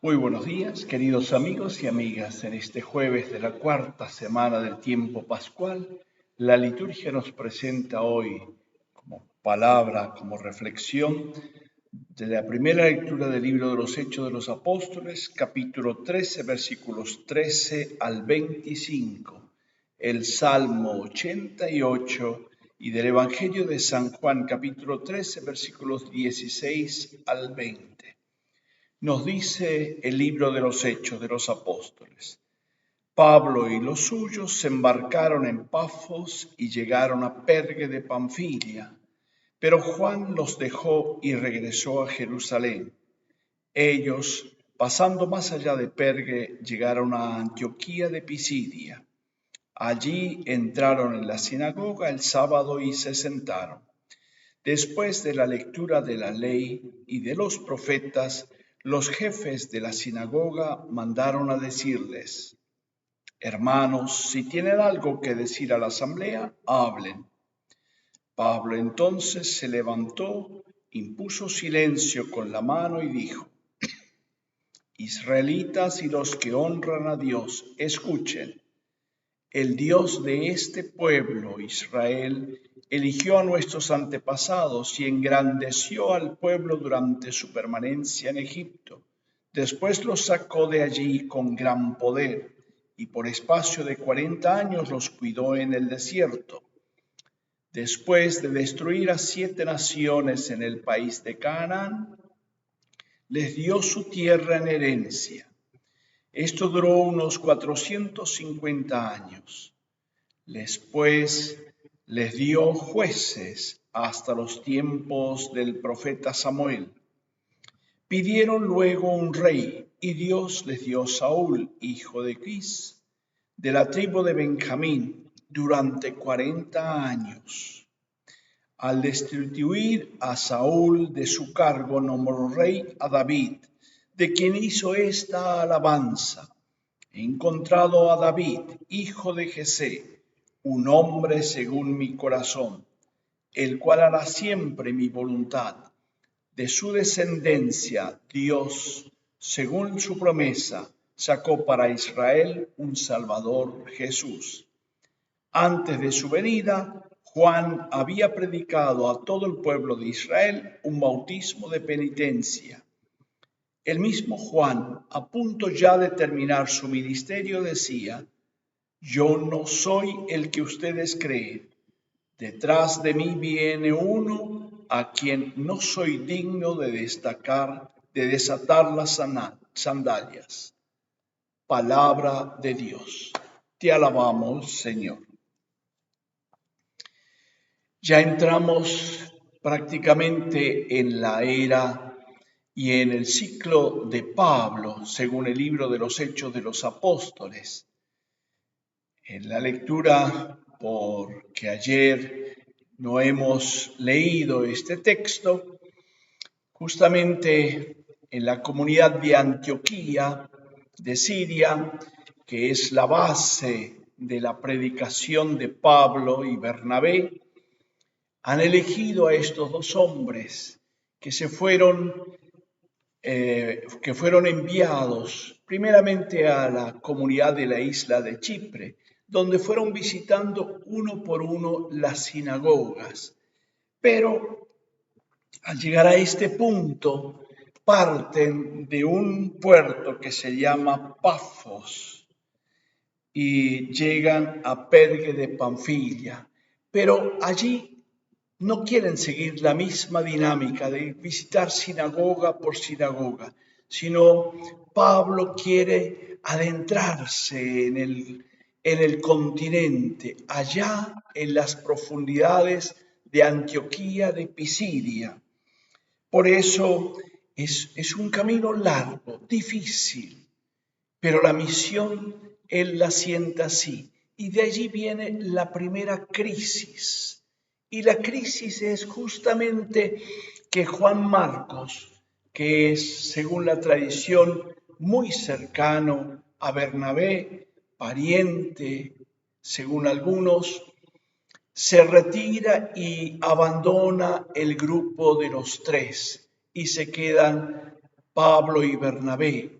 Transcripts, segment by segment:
Muy buenos días, queridos amigos y amigas. En este jueves de la cuarta semana del tiempo pascual, la liturgia nos presenta hoy como palabra, como reflexión, de la primera lectura del libro de los Hechos de los Apóstoles, capítulo 13, versículos 13 al 25, el Salmo 88 y del Evangelio de San Juan, capítulo 13, versículos 16 al 20. Nos dice el libro de los Hechos de los Apóstoles. Pablo y los suyos se embarcaron en Pafos y llegaron a Perge de Panfilia, pero Juan los dejó y regresó a Jerusalén. Ellos, pasando más allá de Perge, llegaron a Antioquía de Pisidia. Allí entraron en la sinagoga el sábado y se sentaron. Después de la lectura de la ley y de los profetas, los jefes de la sinagoga mandaron a decirles: Hermanos, si tienen algo que decir a la asamblea, hablen. Pablo entonces se levantó, impuso silencio con la mano y dijo: Israelitas y los que honran a Dios, escuchen. El Dios de este pueblo, Israel, eligió a nuestros antepasados y engrandeció al pueblo durante su permanencia en Egipto. Después los sacó de allí con gran poder y por espacio de 40 años los cuidó en el desierto. Después de destruir a 7 naciones en el país de Canaán, les dio su tierra en herencia. Esto duró unos 450 años. Después les dio jueces hasta los tiempos del profeta Samuel. Pidieron luego un rey y Dios les dio Saúl, hijo de Quis, de la tribu de Benjamín, durante 40 años. Al destituir a Saúl de su cargo, nombró rey a David, de quien hizo esta alabanza: He encontrado a David, hijo de Jesé, un hombre según mi corazón, el cual hará siempre mi voluntad. De su descendencia, Dios, según su promesa, sacó para Israel un Salvador, Jesús. Antes de su venida, Juan había predicado a todo el pueblo de Israel un bautismo de penitencia. El mismo Juan, a punto ya de terminar su ministerio, decía: Yo no soy el que ustedes creen. Detrás de mí viene uno a quien no soy digno de desatar las sandalias. Palabra de Dios. Te alabamos, Señor. Ya entramos prácticamente en la era y en el ciclo de Pablo, según el libro de los Hechos de los Apóstoles. En la lectura, porque ayer no hemos leído este texto, justamente en la comunidad de Antioquía, de Siria, que es la base de la predicación de Pablo y Bernabé, han elegido a estos dos hombres que fueron enviados primeramente a la comunidad de la isla de Chipre, donde fueron visitando uno por uno las sinagogas. Pero al llegar a este punto, parten de un puerto que se llama Pafos y llegan a Perge de Panfilia. Pero allí no quieren seguir la misma dinámica de visitar sinagoga por sinagoga, sino Pablo quiere adentrarse en el continente, allá en las profundidades de Antioquía de Pisidia. Por eso es un camino largo, difícil, pero la misión él la sienta así. Y de allí viene la primera crisis. Y la crisis es justamente que Juan Marcos, que es, según la tradición, muy cercano a Bernabé, pariente, según algunos, se retira y abandona el grupo de los tres y se quedan Pablo y Bernabé.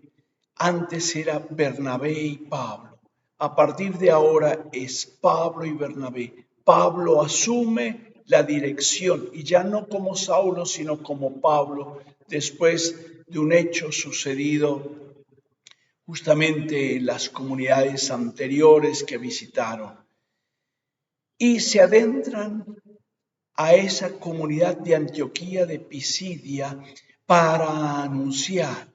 Antes era Bernabé y Pablo. A partir de ahora es Pablo y Bernabé. Pablo asume la dirección y ya no como Saulo, sino como Pablo, después de un hecho sucedido justamente en las comunidades anteriores que visitaron. Y se adentran a esa comunidad de Antioquía de Pisidia para anunciar.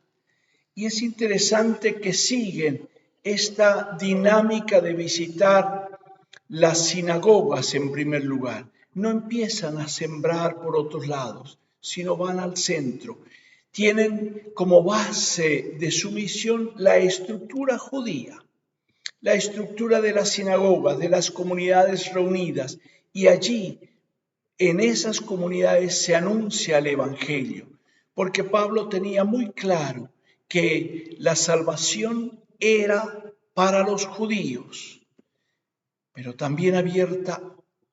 Y es interesante que siguen esta dinámica de visitar las sinagogas en primer lugar. No empiezan a sembrar por otros lados, sino van al centro. Tienen como base de su misión la estructura judía, la estructura de las sinagogas, de las comunidades reunidas. Y allí, en esas comunidades, se anuncia el Evangelio, porque Pablo tenía muy claro que la salvación era para los judíos, pero también abierta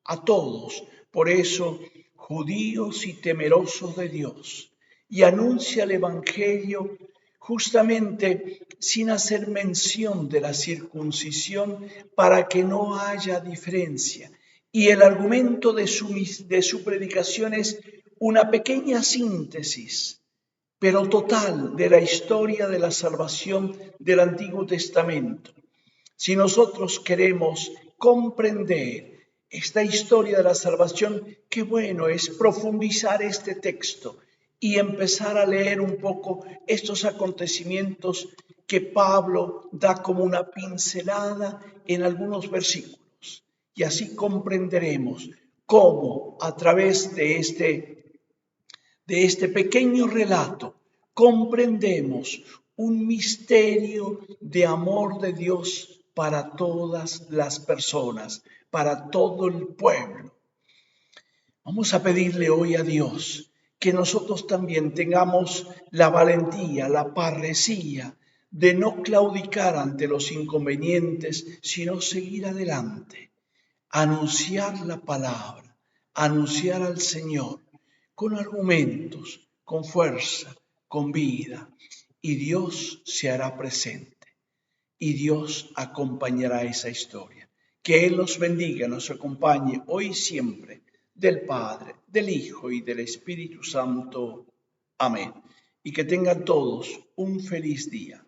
a todos. Por eso, judíos y temerosos de Dios. Y anuncia el Evangelio justamente sin hacer mención de la circuncisión para que no haya diferencia. Y el argumento de su predicación es una pequeña síntesis, pero total, de la historia de la salvación del Antiguo Testamento. Si nosotros queremos comprender esta historia de la salvación, qué bueno es profundizar este texto y empezar a leer un poco estos acontecimientos que Pablo da como una pincelada en algunos versículos. Y así comprenderemos cómo a través de este pequeño relato comprendemos un misterio de amor de Dios para todas las personas, para todo el pueblo. Vamos a pedirle hoy a Dios que nosotros también tengamos la valentía, la parresía de no claudicar ante los inconvenientes, sino seguir adelante, anunciar la palabra, anunciar al Señor con argumentos, con fuerza, con vida, y Dios se hará presente y Dios acompañará esa historia. Que Él nos bendiga, nos acompañe hoy y siempre, del Padre, del Hijo y del Espíritu Santo. Amén. Y que tengan todos un feliz día.